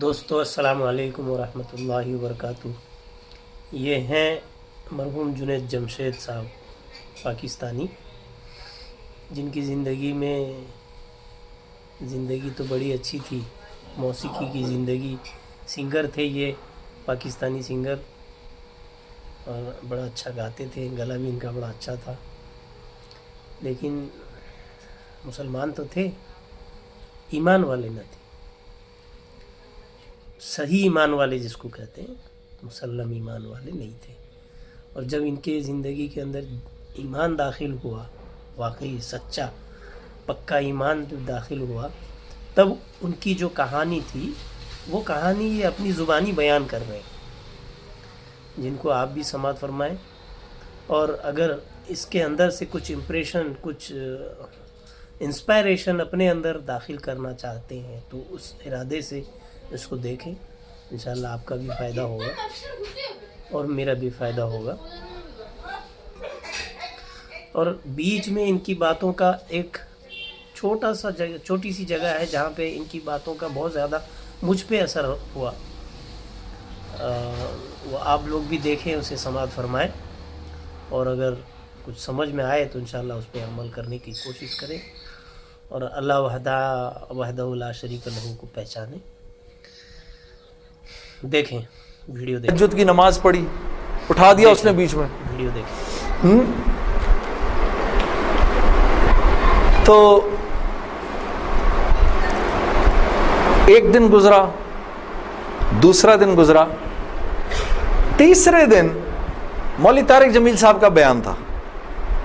دوستو السلام علیکم ورحمۃ اللہ وبرکاتہ۔ یہ ہیں مرحوم جنید جمشید صاحب، پاکستانی، جن کی زندگی تو بڑی اچھی تھی، موسیقی کی زندگی۔ سنگر تھے یہ، پاکستانی سنگر، اور بڑا اچھا گاتے تھے، گلا بھی ان کا بڑا اچھا تھا۔ لیکن مسلمان تو تھے، ایمان والے نہ تھے، صحیح ایمان والے جس کو کہتے ہیں، مسلم ایمان والے نہیں تھے۔ اور جب ان کے زندگی کے اندر ایمان داخل ہوا، واقعی سچا پکا ایمان جب داخل ہوا، تب ان کی جو کہانی تھی، وہ کہانی یہ اپنی زبانی بیان کر رہے ہیں، جن کو آپ بھی سماعت فرمائیں۔ اور اگر اس کے اندر سے کچھ امپریشن، کچھ انسپائریشن اپنے اندر داخل کرنا چاہتے ہیں تو اس ارادے سے اس کو دیکھیں، انشاءاللہ آپ کا بھی فائدہ ہوگا اور میرا بھی فائدہ ہوگا۔ اور بیچ میں ان کی باتوں کا ایک چھوٹی سی جگہ ہے جہاں پہ ان کی باتوں کا بہت زیادہ مجھ پہ اثر ہوا، وہ آپ لوگ بھی دیکھیں، اسے سماعت فرمائیں، اور اگر کچھ سمجھ میں آئے تو انشاءاللہ اس پہ عمل کرنے کی کوشش کریں، اور اللہ وحدہ لا شریک لہ کو پہچانیں۔ دیکھیں ویڈیو، دیکھیں، تہجد کی نماز پڑھی، اٹھا دیا اس نے بیچ میں، ویڈیو دیکھیں۔ تو ایک دن گزرا، دوسرا دن گزرا، تیسرے دن مولوی طارق جمیل صاحب کا بیان تھا۔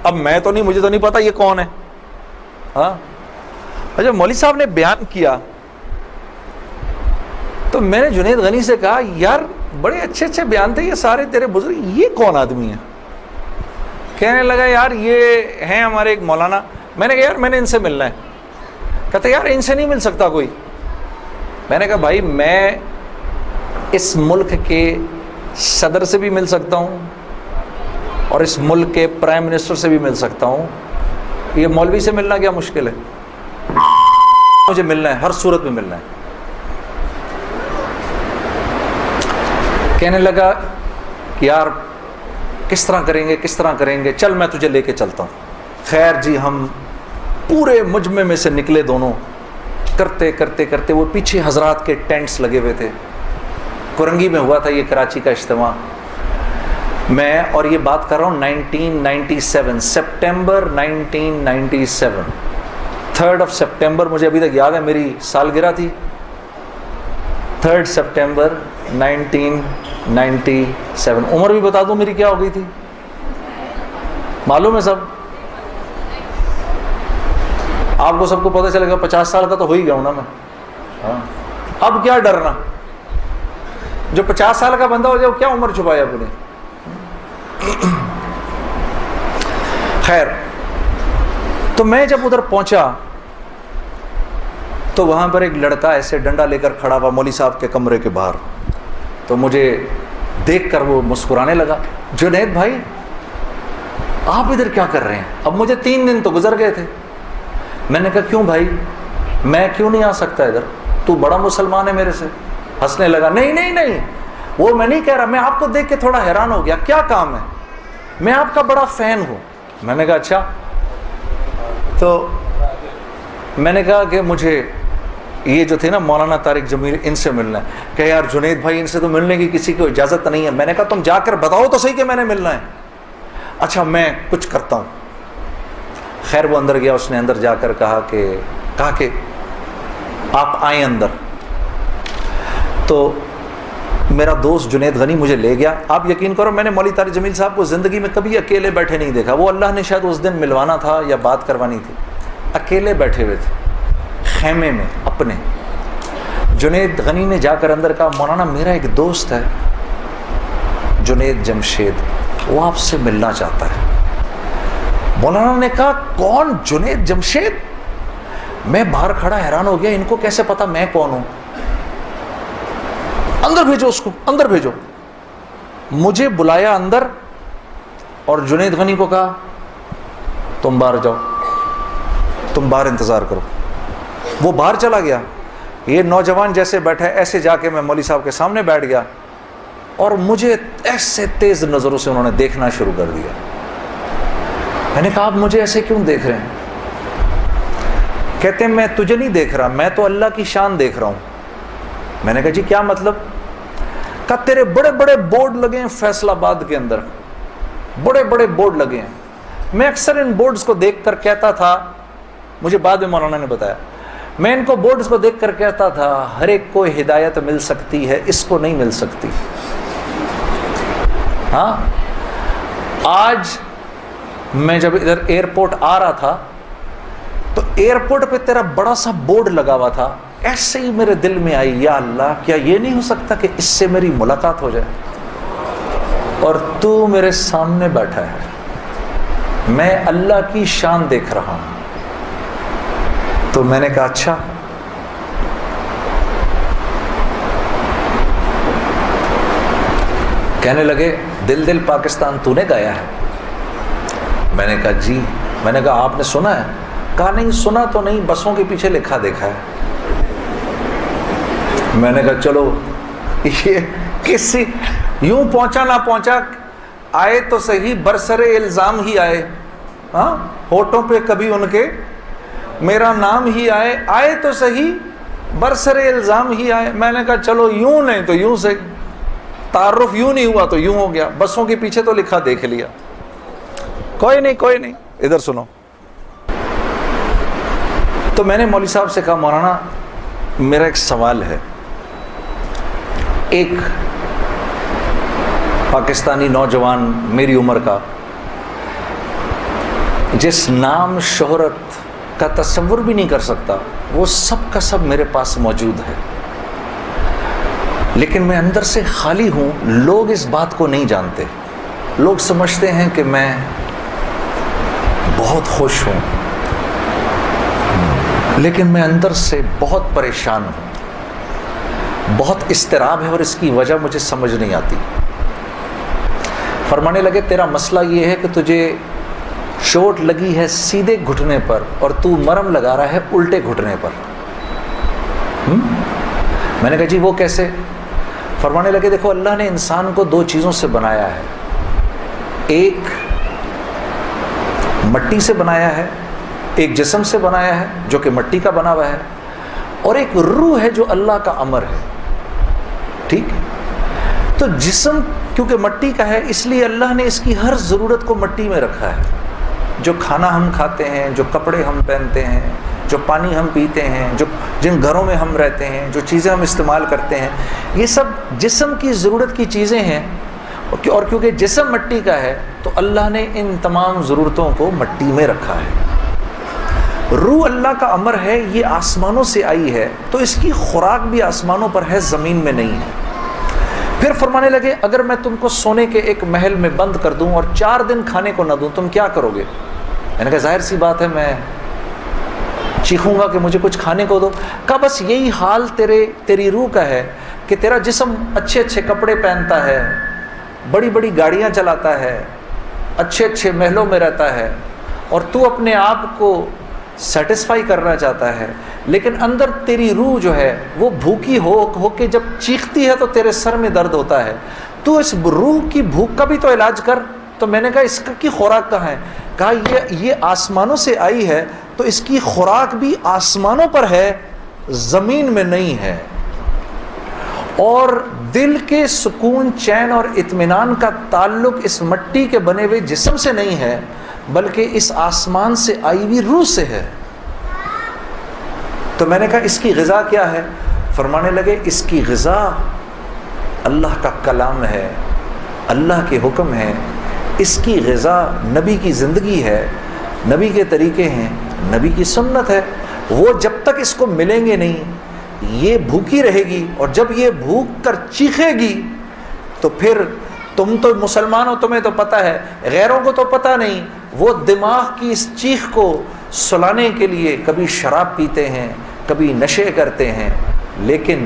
اب مجھے تو نہیں پتا یہ کون ہے، ہاں اچھا مولوی صاحب نے بیان کیا تو میں نے جنید غنی سے کہا، یار بڑے اچھے اچھے بیان تھے یہ سارے تیرے بزرگ، یہ کون آدمی ہے؟ کہنے لگا یار یہ ہیں ہمارے ایک مولانا۔ میں نے کہا یار میں نے ان سے ملنا ہے۔ کہتے یار ان سے نہیں مل سکتا کوئی۔ میں نے کہا بھائی میں اس ملک کے صدر سے بھی مل سکتا ہوں اور اس ملک کے پرائم منسٹر سے بھی مل سکتا ہوں، یہ مولوی سے ملنا کیا مشکل ہے؟ مجھے ملنا ہے، ہر صورت میں ملنا ہے۔ کہنے لگا یار کس طرح کریں گے، چل میں تجھے لے کے چلتا ہوں۔ خیر جی، ہم پورے مجمع میں سے نکلے دونوں، کرتے وہ پیچھے حضرات کے ٹینٹس لگے ہوئے تھے، کرنگی میں ہوا تھا یہ کراچی کا اجتماع۔ میں اور یہ بات کر رہا ہوں 1997، سپٹمبر 1997، 3 سپٹمبر مجھے ابھی تک یاد ہے، میری سالگرہ تھی، 3 سپٹمبر 1997۔ عمر بھی بتا دوں میری کیا ہو گئی تھی، معلوم ہے سب؟ آپ کو سب کو پتہ چلے گا، 50 سال کا تو ہو ہی گیا ہوں نا میں، ہاں اب کیا ڈرنا، جو 50 سال کا بندہ ہو جائے وہ کیا عمر چھپایا اپنے۔ خیر تو میں جب ادھر پہنچا تو وہاں پر ایک لڑکا ایسے ڈنڈا لے کر کھڑا ہوا مولوی صاحب کے کمرے کے باہر، تو مجھے دیکھ کر وہ مسکرانے لگا، جنید بھائی آپ ادھر کیا کر رہے ہیں؟ اب مجھے 3 دن تو گزر گئے تھے۔ میں نے کہا کیوں بھائی، میں کیوں نہیں آ سکتا ادھر، تو بڑا مسلمان ہے میرے سے۔ ہنسنے لگا، نہیں وہ میں نہیں کہہ رہا، میں آپ کو دیکھ کے تھوڑا حیران ہو گیا، کیا کام ہے؟ میں آپ کا بڑا فین ہوں۔ میں نے کہا اچھا، تو میں نے کہا کہ مجھے یہ جو تھے نا مولانا طارق جمیل، ان سے ملنا ہے۔ کہ یار جنید بھائی ان سے تو ملنے کی کسی کو اجازت نہیں ہے۔ میں نے کہا تم جا کر بتاؤ تو صحیح کہ میں نے ملنا ہے۔ اچھا میں کچھ کرتا ہوں۔ خیر وہ اندر گیا، اس نے اندر جا کر کہا کہ آپ آئیں اندر۔ تو میرا دوست جنید غنی مجھے لے گیا۔ آپ یقین کرو میں نے مولوی طارق جمیل صاحب کو زندگی میں کبھی اکیلے بیٹھے نہیں دیکھا، وہ اللہ نے شاید اس دن ملوانا تھا یا بات کروانی تھی، اکیلے بیٹھے ہوئے تھے خیمے میں اپنے۔ جنید غنی نے جا کر اندر کہا مولانا میرا ایک دوست ہے جنید جمشید، وہ آپ سے ملنا چاہتا ہے۔ مولانا نے کہا کون؟ جنید جمشید؟ میں باہر کھڑا حیران ہو گیا، ان کو کیسے پتا میں کون ہوں؟ اندر بھیجو اس کو، اندر بھیجو۔ مجھے بلایا اندر اور جنید غنی کو کہا تم باہر جاؤ، تم باہر انتظار کرو۔ وہ باہر چلا گیا، یہ نوجوان جیسے بیٹھا ہے ایسے جا کے میں مولوی صاحب کے سامنے بیٹھ گیا اور مجھے ایسے تیز نظروں سے انہوں نے دیکھنا شروع کر دیا. میں نے کہا آپ مجھے ایسے کیوں دیکھ رہے ہیں؟ کہتے ہیں میں تجھے نہیں دیکھ رہا, میں تو اللہ کی شان دیکھ رہا ہوں. میں نے کہا جی کیا مطلب؟ کہا تیرے بڑے بڑے بورڈ لگے ہیں فیصل آباد کے اندر, بڑے بڑے بورڈ لگے ہیں. میں اکثر ان بورڈز کو دیکھ کر کہتا تھا, مجھے بعد میں مولانا نے بتایا, میں ان کو بورڈز کو دیکھ کر کہتا تھا ہر ایک کو ہدایت مل سکتی ہے, اس کو نہیں مل سکتی. ہاں آج میں جب ادھر ایئرپورٹ آ رہا تھا تو ایئرپورٹ پہ تیرا بڑا سا بورڈ لگا ہوا تھا, ایسے ہی میرے دل میں آئی یا اللہ کیا یہ نہیں ہو سکتا کہ اس سے میری ملاقات ہو جائے, اور تو میرے سامنے بیٹھا ہے, میں اللہ کی شان دیکھ رہا ہوں. تو میں نے کہا اچھا. کہنے لگے دل دل پاکستان تو نے گایا ہے؟ میں نے کہا جی. میں نے کہا آپ نے سنا ہے؟ کہا نہیں سنا تو نہیں, بسوں کے پیچھے لکھا دیکھا ہے. میں نے کہا چلو یہ کسی یوں پہنچا نہ پہنچا, آئے تو صحیح برسر الزام ہی آئے, ہاں ہوٹوں پہ کبھی ان کے میرا نام ہی آئے, آئے تو صحیح برسر الزام ہی آئے. میں نے کہا چلو یوں نہیں تو یوں سے, تعارف یوں نہیں ہوا تو یوں ہو گیا, بسوں کے پیچھے تو لکھا دیکھ لیا. کوئی نہیں کوئی نہیں, ادھر سنو. تو میں نے مولوی صاحب سے کہا مولانا میرا ایک سوال ہے, ایک پاکستانی نوجوان میری عمر کا جس نام شہرت کا تصور بھی نہیں کر سکتا, وہ سب کا سب میرے پاس موجود ہے, لیکن میں اندر سے خالی ہوں. لوگ اس بات کو نہیں جانتے, لوگ سمجھتے ہیں کہ میں بہت خوش ہوں, لیکن میں اندر سے بہت پریشان ہوں, بہت اضطراب ہے, اور اس کی وجہ مجھے سمجھ نہیں آتی. فرمانے لگے تیرا مسئلہ یہ ہے کہ تجھے چوٹ لگی ہے سیدھے گھٹنے پر اور تو مرم لگا رہا ہے الٹے گھٹنے پر. میں نے کہا جی وہ کیسے؟ فرمانے لگے دیکھو اللہ نے انسان کو دو چیزوں سے بنایا ہے, ایک مٹی سے بنایا ہے, ایک جسم سے بنایا ہے جو کہ مٹی کا بنا ہوا ہے, اور ایک روح ہے جو اللہ کا امر ہے. ٹھیک, تو جسم کیونکہ مٹی کا ہے اس لیے اللہ نے اس کی ہر ضرورت کو مٹی میں رکھا ہے. جو کھانا ہم کھاتے ہیں, جو کپڑے ہم پہنتے ہیں, جو پانی ہم پیتے ہیں, جو جن گھروں میں ہم رہتے ہیں, جو چیزیں ہم استعمال کرتے ہیں, یہ سب جسم کی ضرورت کی چیزیں ہیں. اور کیونکہ جسم مٹی کا ہے تو اللہ نے ان تمام ضرورتوں کو مٹی میں رکھا ہے. روح اللہ کا امر ہے, یہ آسمانوں سے آئی ہے تو اس کی خوراک بھی آسمانوں پر ہے, زمین میں نہیں ہے. پھر فرمانے لگے اگر میں تم کو سونے کے ایک محل میں بند کر دوں اور 4 دن کھانے کو نہ دوں تم کیا کرو گے؟ میں نے کہا ظاہر سی بات ہے میں چیخوں گا کہ مجھے کچھ کھانے کو دو. کہا بس یہی حال تیری روح کا ہے کہ تیرا جسم اچھے اچھے کپڑے پہنتا ہے, بڑی بڑی گاڑیاں چلاتا ہے, اچھے اچھے محلوں میں رہتا ہے, اور تو اپنے آپ کو سیٹسفائی کرنا چاہتا ہے, لیکن اندر تیری روح جو ہے وہ بھوکی ہو کے جب چیختی ہے تو تیرے سر میں درد ہوتا ہے. تو اس روح کی بھوک کا بھی تو علاج کر. تو میں نے کہا اس کی خوراک کہاں ہے؟ کہا یہ آسمانوں سے آئی ہے تو اس کی خوراک بھی آسمانوں پر ہے, زمین میں نہیں ہے. اور دل کے سکون, چین اور اطمینان کا تعلق اس مٹی کے بنے ہوئے جسم سے نہیں ہے بلکہ اس آسمان سے آئی ہوئی روح سے ہے. تو میں نے کہا اس کی غذا کیا ہے؟ فرمانے لگے اس کی غذا اللہ کا کلام ہے, اللہ کے حکم ہے, اس کی غذا نبی کی زندگی ہے, نبی کے طریقے ہیں, نبی کی سنت ہے. وہ جب تک اس کو ملیں گے نہیں یہ بھوکی رہے گی, اور جب یہ بھوک کر چیخے گی تو پھر تم تو مسلمان ہو, تمہیں تو پتہ ہے, غیروں کو تو پتہ نہیں. وہ دماغ کی اس چیخ کو سلانے کے لیے کبھی شراب پیتے ہیں, کبھی نشے کرتے ہیں, لیکن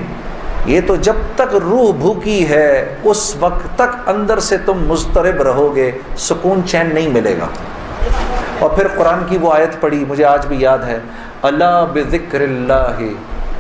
یہ تو جب تک روح بھوکی ہے اس وقت تک اندر سے تم مضطرب رہو گے, سکون چین نہیں ملے گا. اور پھر قرآن کی وہ آیت پڑھی, مجھے آج بھی یاد ہے, الا بذکر اللہ